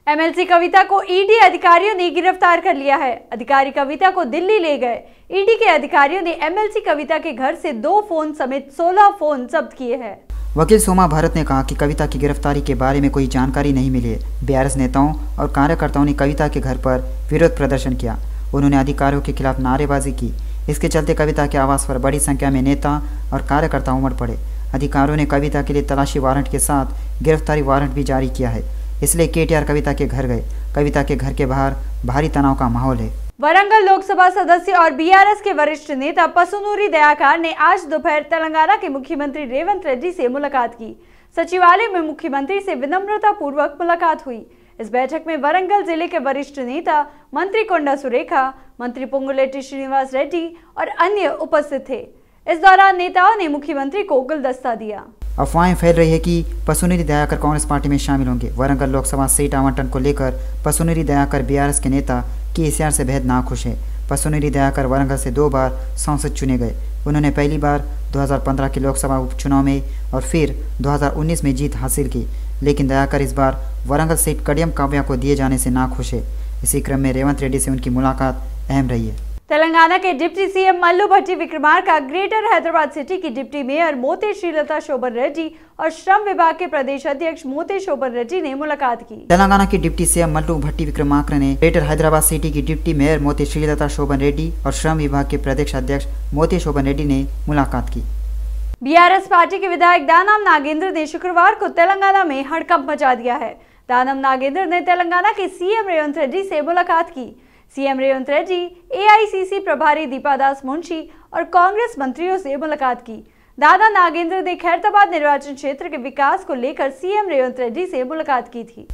MLC कविता को ED अधिकारियों ने गिरफ्तार कर लिया है। अधिकारी कविता को दिल्ली ले गए। ईडी के अधिकारियों ने एमएलसी कविता के घर से 2 फोन समेत 16 फोन जब्त किए हैं। वकील सोमा भारत ने कहा कि कविता की गिरफ्तारी के बारे में कोई जानकारी नहीं मिली है। बीआरएस नेताओं और कार्यकर्ताओं ने कविता के घर पर विरोध प्रदर्शन किया। उन्होंने अधिकारियों के खिलाफ नारेबाजी की। इसके चलते कविता के आवास पर बड़ी संख्या में नेता और कार्यकर्ता उमड़ पड़े। अधिकारियों ने कविता के लिए तलाशी वारंट के साथ गिरफ्तारी वारंट भी जारी किया है। इसलिए केटीआर कविता के घर गए। कविता के घर के बाहर भारी तनाव का माहौल है। वरंगल लोकसभा सदस्य और बीआरएस के वरिष्ठ नेता पसुनूरी दयाकर ने आज दोपहर तेलंगाना के मुख्यमंत्री रेवंत रेड्डी से मुलाकात की। सचिवालय में मुख्यमंत्री से विनम्रता पूर्वक मुलाकात हुई। इस बैठक में वरंगल जिले के वरिष्ठ नेता मंत्री कोंडा सुरेखा, मंत्री पोंगुलेट्टी श्रीनिवास रेड्डी और अन्य उपस्थित थे। इस दौरान नेताओं ने मुख्यमंत्री को गुलदस्ता दिया। अफवाहें फैल रही है कि पसुनूरी दयाकर कांग्रेस पार्टी में शामिल होंगे। वरंगल लोकसभा सीट आवंटन को लेकर पसुनूरी दयाकर बीआरएस के नेता केसीआर से बेहद नाखुश है। पसुनूरी दयाकर वरंगल से 2 बार सांसद चुने गए। उन्होंने पहली बार 2015 के लोकसभा उपचुनाव में और फिर 2019 में जीत हासिल की, लेकिन दयाकर इस बार वरंगल सीट कडियम काव्या को दिए जाने से नाखुश है। इसी क्रम में रेवंत रेड्डी से उनकी मुलाकात अहम रही है। तेलंगाना के डिप्टी सीएम मल्लू भट्टी विक्रमार्का ग्रेटर हैदराबाद सिटी की डिप्टी मेयर मोते श्रीलता शोभन रेड्डी और श्रम विभाग के प्रदेश अध्यक्ष मोते शोभन रेड्डी ने मुलाकात की। तेलंगाना के डिप्टी सीएम मल्लू भट्टी विक्रमार्का ने ग्रेटर हैदराबाद सिटी की डिप्टी मेयर मोते श्रीलता शोभन रेड्डी और श्रम विभाग के प्रदेश अध्यक्ष मोते शोभन रेड्डी ने मुलाकात की। बीआरएस पार्टी के विधायक दानम नागेंद्र ने शुक्रवार को तेलंगाना में हड़कंप मचा दिया है। दानम नागेंद्र ने तेलंगाना के सीएम रेवंत रेड्डी से मुलाकात की। सीएम रेवंत रेड्डी, एआईसीसी प्रभारी दीपादास मुंशी और कांग्रेस मंत्रियों से मुलाकात की। दादा नागेंद्र ने खैरताबाद निर्वाचन क्षेत्र के विकास को लेकर सीएम रेवंत रेड्डी से मुलाकात की थी।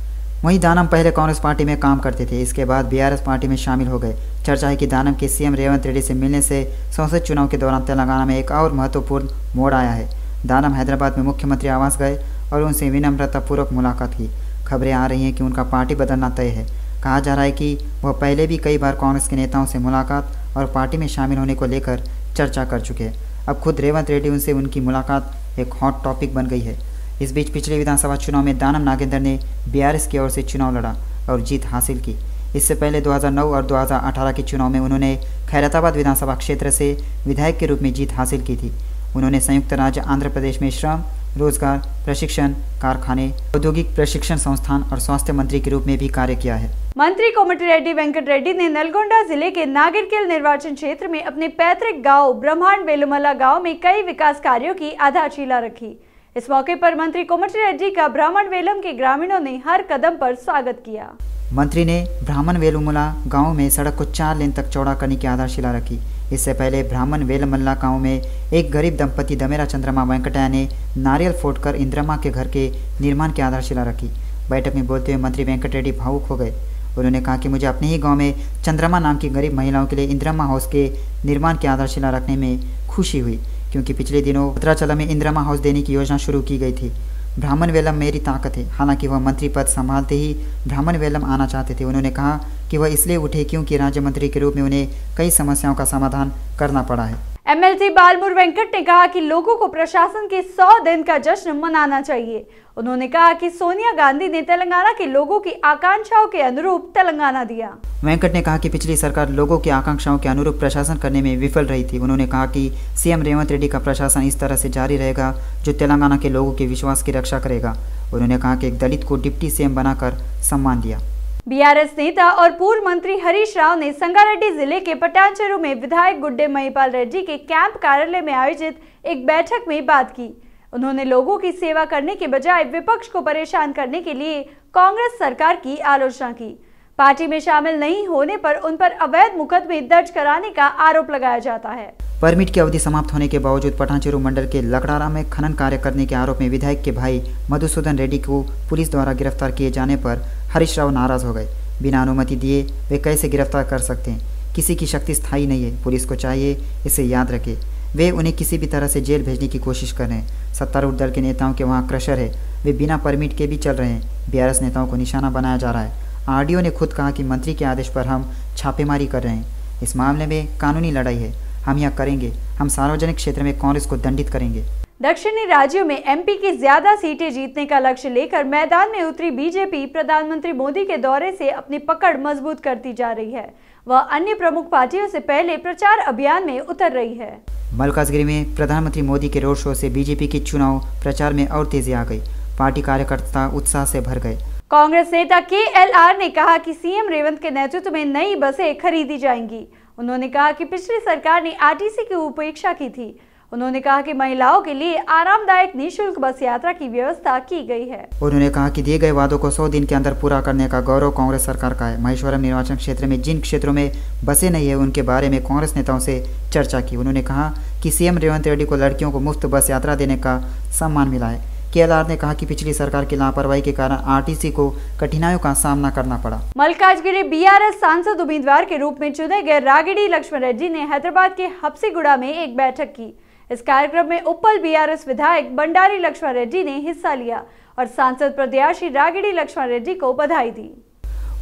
वहीं दानम पहले कांग्रेस पार्टी में काम करते थे, इसके बाद बीआरएस पार्टी में शामिल हो गए। चर्चा है कि दानम के सीएम रेवंत रेड्डी से मिलने से संसद चुनाव के दौरान तेलंगाना में एक और महत्वपूर्ण मोड़ आया है। दानम हैदराबाद में मुख्यमंत्री आवास गए और उनसे विनम्रतापूर्वक मुलाकात की। खबरें आ रही हैं कि उनका पार्टी बदलना तय है। कहा जा रहा है कि वह पहले भी कई बार कांग्रेस के नेताओं से मुलाकात और पार्टी में शामिल होने को लेकर चर्चा कर चुके हैं। अब खुद रेवंत रेड्डी उनसे उनकी मुलाकात एक हॉट टॉपिक बन गई है। इस बीच पिछले विधानसभा चुनाव में दानम नागेंद्र ने बीआरएस की ओर से चुनाव लड़ा और जीत हासिल की। इससे पहले 2009 और 2018 के चुनाव में उन्होंने खैरताबाद विधानसभा क्षेत्र से विधायक के रूप में जीत हासिल की थी। उन्होंने संयुक्त राज्य आंध्र प्रदेश में श्रम, रोजगार, प्रशिक्षण, कारखाने, औद्योगिक प्रशिक्षण संस्थान और स्वास्थ्य मंत्री के रूप में भी कार्य किया है। मंत्री कोमटिरेड्डी वेंकट रेड्डी ने नलगोंडा जिले के नागिरकेल निर्वाचन क्षेत्र में अपने पैतृक गांव ब्रह्मांड वेलुमला गांव में कई विकास कार्यों की आधारशिला रखी। इस मौके पर मंत्री कोमटिरेड्डी का ब्राह्मण वेलम के ग्रामीणों ने हर कदम पर स्वागत किया। मंत्री ने ब्राह्मण वेलुमला गांव में सड़क को 4 लेन तक चौड़ा करने की आधारशिला रखी। इससे पहले ब्राह्मण वेलमल्ला गांव में एक गरीब दंपति दमेरा चंद्रमा वेंकटैया ने नारियल फोड़कर इंद्रमा के घर के निर्माण की आधारशिला रखी। बैठक में बोलते हुए मंत्री वेंकट रेड्डी भावुक हो गए। उन्होंने कहा कि मुझे अपने ही गांव में चंद्रमा नाम की गरीब महिलाओं के लिए इंद्रमा हाउस के निर्माण की आधारशिला रखने में खुशी हुई, क्योंकि पिछले दिनों भद्राचलम में इंद्रमा हाउस देने की योजना शुरू की गई थी। ब्राह्मण वेलम मेरी ताकत है। हालांकि वह मंत्री पद संभालते ही ब्राह्मण वेलम आना चाहते थे। उन्होंने कहा कि वह इसलिए उठे क्योंकि राज्य मंत्री के रूप में उन्हें कई समस्याओं का समाधान करना पड़ा है। एमएलसी बालमुर वेंकट ने कहा कि लोगों को प्रशासन के 100 दिन का जश्न मनाना चाहिए। उन्होंने कहा कि सोनिया गांधी ने तेलंगाना के लोगों की आकांक्षाओं के अनुरूप तेलंगाना दिया। वेंकट ने कहा कि पिछली सरकार लोगों की आकांक्षाओं के अनुरूप प्रशासन करने में विफल रही थी। उन्होंने कहा कि सीएम रेवंत रेड्डी का प्रशासन इस तरह से जारी रहेगा जो तेलंगाना के लोगों के विश्वास की रक्षा करेगा। उन्होंने कहा कि एक दलित को डिप्टी सीएम बनाकर सम्मान दिया। बीआरएस नेता और पूर्व मंत्री हरीश राव ने संगारेड्डी जिले के पटानचेरू में विधायक गुड्डे महिपाल रेड्डी के कैंप कार्यालय में आयोजित एक बैठक में बात की। उन्होंने लोगों की सेवा करने के बजाय विपक्ष को परेशान करने के लिए कांग्रेस सरकार की आलोचना की। पार्टी में शामिल नहीं होने पर उन पर अवैध मुकदमे दर्ज कराने का आरोप लगाया जाता है। परमिट की अवधि समाप्त होने के बावजूद पटानचेरू मंडल के लकड़ारा में खनन कार्य करने के आरोप में विधायक के भाई मधुसूदन रेड्डी को पुलिस द्वारा गिरफ्तार किए जाने पर हरीश राव नाराज हो गए। बिना अनुमति दिए वे कैसे गिरफ्तार कर सकते हैं? किसी की शक्ति स्थायी नहीं है। पुलिस को चाहिए इसे याद रखे। वे उन्हें किसी भी तरह से जेल भेजने की कोशिश कर रहे हैं। सत्तारूढ़ दल के नेताओं के वहाँ क्रशर है, वे बिना परमिट के भी चल रहे हैं। बीआरएस नेताओं को निशाना बनाया जा रहा है। आरडीओ ने खुद कहा कि मंत्री के आदेश पर हम छापेमारी कर रहे हैं। इस मामले में कानूनी लड़ाई है, हम यह करेंगे। हम सार्वजनिक क्षेत्र में कांग्रेस को दंडित करेंगे। दक्षिणी राज्यों में एमपी की ज्यादा सीटें जीतने का लक्ष्य लेकर मैदान में उतरी बीजेपी प्रधानमंत्री मोदी के दौरे से अपनी पकड़ मजबूत करती जा रही है। वह अन्य प्रमुख पार्टियों से पहले प्रचार अभियान में उतर रही है। मल्काजगिरी में प्रधानमंत्री मोदी के रोड शो से बीजेपी की चुनाव प्रचार में और तेजी आ गई। पार्टी कार्यकर्ता उत्साह से भर गए। कांग्रेस नेता KLR ने कहा कि सीएम रेवंत के नेतृत्व में नई बसें खरीदी जाएंगी। उन्होंने कहा कि पिछली सरकार ने आरटीसी की उपेक्षा की थी। उन्होंने कहा कि महिलाओं के लिए आरामदायक निःशुल्क बस यात्रा की व्यवस्था की गई है। उन्होंने कहा कि दिए गए वादों को 100 दिन के अंदर पूरा करने का गौरव कांग्रेस सरकार का है। महेश्वरम निर्वाचन क्षेत्र में जिन क्षेत्रों में बसें नहीं है उनके बारे में कांग्रेस नेताओं से चर्चा की। उन्होंने कहा कि सीएम रेवंत रेड्डी को लड़कियों को मुफ्त बस यात्रा देने का सम्मान मिला है। KLR ने कहा कि पिछली सरकार की लापरवाही के कारण आरटीसी को कठिनाइयों का सामना करना पड़ा। मल्काजगिरी BRS सांसद उम्मीदवार के रूप में चुने गए रागिड़ी लक्ष्मण रेड्डी ने हैदराबाद के हब्सीगुड़ा में एक बैठक की। इस कार्यक्रम में उप्पल BRS विधायक बंडारी लक्ष्मण रेड्डी ने हिस्सा लिया और सांसद प्रत्याशी रागिड़ी लक्ष्मण रेड्डी को बधाई दी।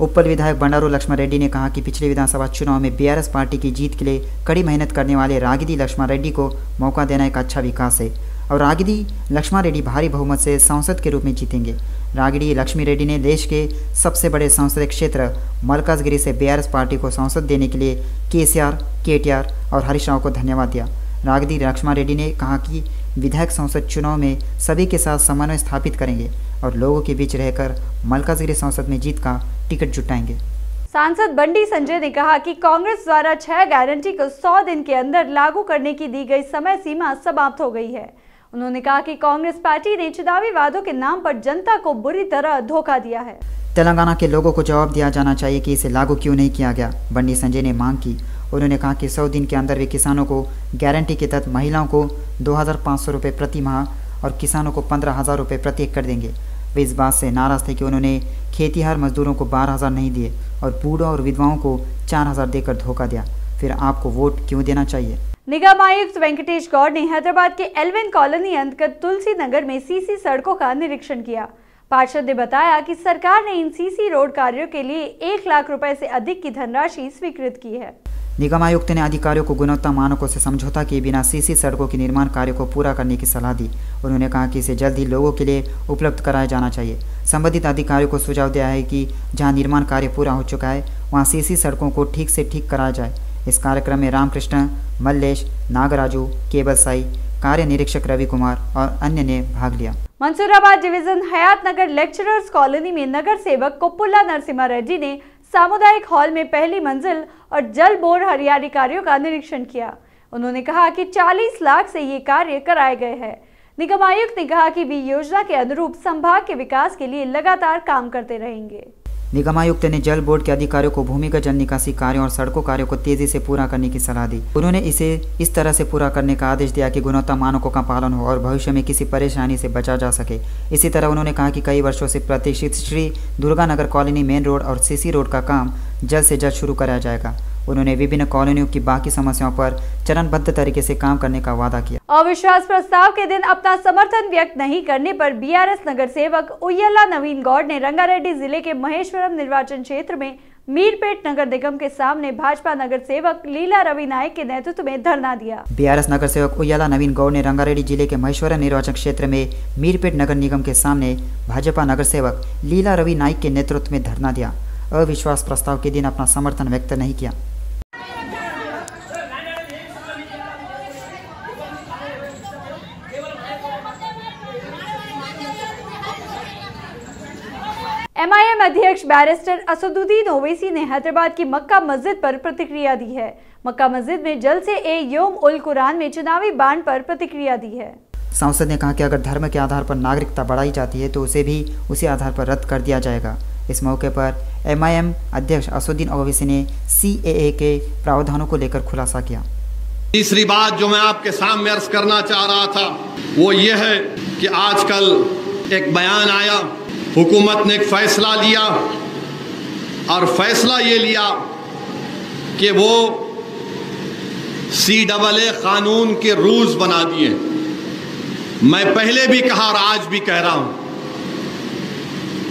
उप्पल विधायक बंडारू लक्ष्मण रेड्डी ने कहा कि पिछले विधानसभा चुनाव में BRS पार्टी की जीत के लिए कड़ी मेहनत करने वाले रागिड़ी लक्ष्मण रेड्डी को मौका देना एक अच्छा विकास है और रागिड़ी लक्ष्मण रेड्डी भारी बहुमत से सांसद के रूप में जीतेंगे। रागिड़ी लक्ष्मी रेड्डी ने देश के सबसे बड़े संसदीय क्षेत्र मल्काजगिरी से BRS पार्टी को सांसद देने के लिए KCR, KTR और हरीश राव को धन्यवाद दिया। रागिड़ी लक्ष्मण रेड्डी ने कहा कि विधायक संसद चुनाव में सभी के साथ समन्वय स्थापित करेंगे और लोगों के बीच रहकर मल्काजगिरी संसद में जीत का टिकट जुटाएंगे। सांसद बंडी संजय ने कहा कि कांग्रेस द्वारा 6 गारंटी को 100 दिन के अंदर लागू करने की दी गई समय सीमा समाप्त हो गई है। उन्होंने कहा कि कांग्रेस पार्टी ने चुनावी वादों के नाम पर जनता को बुरी तरह धोखा दिया है। तेलंगाना के लोगों को जवाब दिया जाना चाहिए कि इसे लागू क्यों नहीं किया गया, बंडी संजय ने मांग की। उन्होंने कहा कि 100 दिन के अंदर वे किसानों को गारंटी के तहत महिलाओं को 2,500 रुपये प्रति माह और किसानों को 15,000 रुपये प्रति एकड़ देंगे। वे इस बात से नाराज थे कि उन्होंने खेतीहार मजदूरों को 12,000 नहीं दिए और बूढ़ों और विधवाओं को 4,000 देकर धोखा दिया। फिर आपको वोट क्यों देना चाहिए? निगम आयुक्त वेंकटेश गौड़ ने हैदराबाद के एल्विन कॉलोनी अंतर्गत तुलसी नगर में सीसी सड़कों का निरीक्षण किया। पार्षद ने बताया कि सरकार ने इन सीसी रोड कार्यों के लिए 1 लाख रुपए से अधिक की धनराशि स्वीकृत की है। निगम आयुक्त ने अधिकारियों को गुणवत्ता मानकों से समझौता किए बिना सीसी सड़कों के निर्माण कार्य को पूरा करने की सलाह दी। उन्होंने कहा कि इसे जल्द ही लोगों के लिए उपलब्ध कराया जाना चाहिए। संबंधित अधिकारियों को सुझाव दिया है कि जहां निर्माण कार्य पूरा हो चुका है वहां सीसी सड़कों को ठीक से ठीक कराया जाए। इस कार्यक्रम में रामकृष्ण, मल्लेश, नागराजू, केबल साई, कार्य निरीक्षक रवि कुमार और अन्य ने भाग लिया। मंसूराबाद डिवीजन हयात नगर लेक्चरर्स कॉलोनी में नगर सेवक कोपुल्ला नरसिम्हा रेड्डी ने सामुदायिक हॉल में पहली मंजिल और जल बोर हरियाली कार्यों का निरीक्षण किया। उन्होंने कहा कि 40 लाख से ये कार्य कराए गए हैं। निगम आयुक्त ने कहा कि वे योजना के अनुरूप संभाग के विकास के लिए लगातार काम करते रहेंगे। निगम आयुक्त ने जल बोर्ड के अधिकारियों को भूमिगत जल निकासी कार्यों और सड़कों कार्यों को तेजी से पूरा करने की सलाह दी। उन्होंने इसे इस तरह से पूरा करने का आदेश दिया कि गुणवत्ता मानकों का पालन हो और भविष्य में किसी परेशानी से बचा जा सके। इसी तरह उन्होंने कहा कि कई वर्षों से प्रतीक्षित श्री दुर्गा नगर कॉलोनी मेन रोड और सीसी रोड का काम जल्द से जल्द शुरू कराया जाएगा। उन्होंने विभिन्न कॉलोनियों की बाकी समस्याओं पर चरणबद्ध तरीके से काम करने का वादा किया। अविश्वास प्रस्ताव के दिन अपना समर्थन व्यक्त नहीं करने पर BRS नगर सेवक उय्यला नवीन गौड़ ने रंगारेड्डी जिले के महेश्वरम निर्वाचन क्षेत्र में मीरपेट नगर निगम के सामने भाजपा नगर सेवक लीला रवि नायक के नेतृत्व में धरना दिया। BRS नगर सेवक उय्यला नवीन गौड़ ने रंगारेड्डी जिले के महेश्वरम निर्वाचन क्षेत्र में मीरपेट नगर निगम के सामने भाजपा नगर सेवक लीला रवि नायक के नेतृत्व में धरना दिया। अविश्वास प्रस्ताव के दिन अपना समर्थन व्यक्त नहीं किया। MIM अध्यक्ष बैरिस्टर असदुद्दीन ओवैसी ने हैदराबाद की मक्का मस्जिद पर प्रतिक्रिया दी है। मक्का मस्जिद में जल से योम उल कुरान में चुनावी बांड पर प्रतिक्रिया दी है। सांसद ने कहा कि अगर धर्म के आधार पर नागरिकता बढ़ाई जाती है तो उसे भी उसी आधार पर रद्द कर दिया जाएगा। इस मौके पर MIM अध्यक्ष असदुद्दीन ओवैसी ने CAA के प्रावधानों को लेकर खुलासा किया। तीसरी बात जो मैं आपके सामने अर्ज करना चाह रहा था वो ये है कि आजकल एक बयान आया, हुकूमत ने एक फैसला लिया और फैसला ये लिया कि वो CAA कानून के रूल्स बना दिए। मैं पहले भी कहा और आज भी कह रहा हूं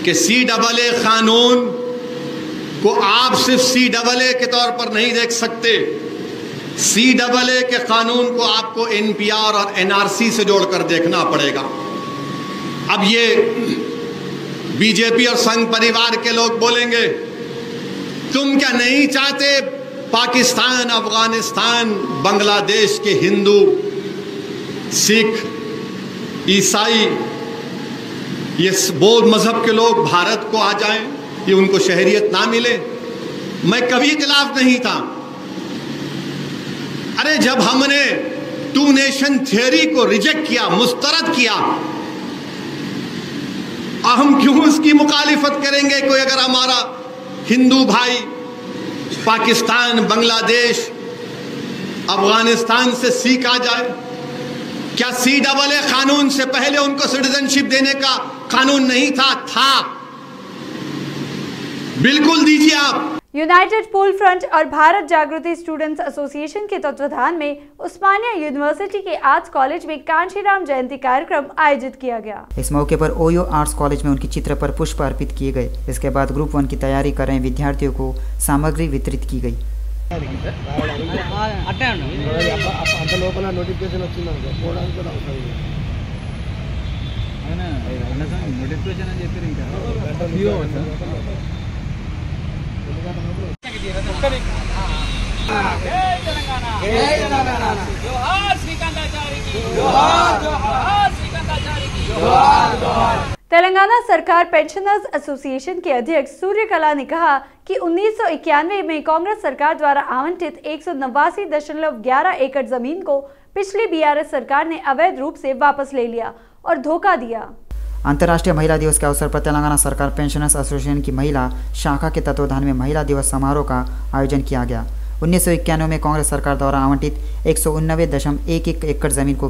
कि CAA कानून को आप सिर्फ CAA के तौर पर नहीं देख सकते, CAA के कानून को आपको NPR और NRC से जोड़कर देखना पड़ेगा। अब ये बीजेपी और संघ परिवार के लोग बोलेंगे, तुम क्या नहीं चाहते पाकिस्तान, अफगानिस्तान, बांग्लादेश के हिंदू, सिख, ईसाई, ये बौद्ध मजहब के लोग भारत को आ जाएं, ये उनको शहरियत ना मिले? मैं कभी खिलाफ नहीं था। अरे जब हमने टू नेशन थियरी को रिजेक्ट किया, मुस्तरद किया, हम क्यों उसकी मुखालिफत करेंगे? कोई अगर हमारा हिंदू भाई पाकिस्तान, बांग्लादेश, अफगानिस्तान से सीख आ जाए, क्या CAA कानून से पहले उनको सिटीजनशिप देने का कानून नहीं था? बिल्कुल दीजिए आप। यूनाइटेड पूल फ्रंट और भारत जागृति स्टूडेंट्स एसोसिएशन के तत्वाधान में उस्मानिया यूनिवर्सिटी के आर्ट्स कॉलेज में कांशीराम जयंती कार्यक्रम आयोजित किया गया। इस मौके पर ओयो आर्ट्स कॉलेज में उनके चित्र पर पुष्प अर्पित किए गए। इसके बाद ग्रुप 1 की तैयारी कर रहे विद्यार्थियों को सामग्री वितरित की गई। तेलंगाना सरकार पेंशनर्स एसोसिएशन के अध्यक्ष सूर्यकला ने कहा कि 1991 में कांग्रेस सरकार द्वारा आवंटित 189.11 एकड़ जमीन को पिछली BRS सरकार ने अवैध रूप से वापस ले लिया और धोखा दिया। अंतर्राष्ट्रीय महिला दिवस के अवसर पर तेलंगाना सरकार पेंशनर्स एसोसिएशन की महिला शाखा के तत्वाधान में महिला दिवस समारोह का आयोजन किया गया। 1991 में कांग्रेस सरकार द्वारा आवंटित 189.11 एकड़ जमीन को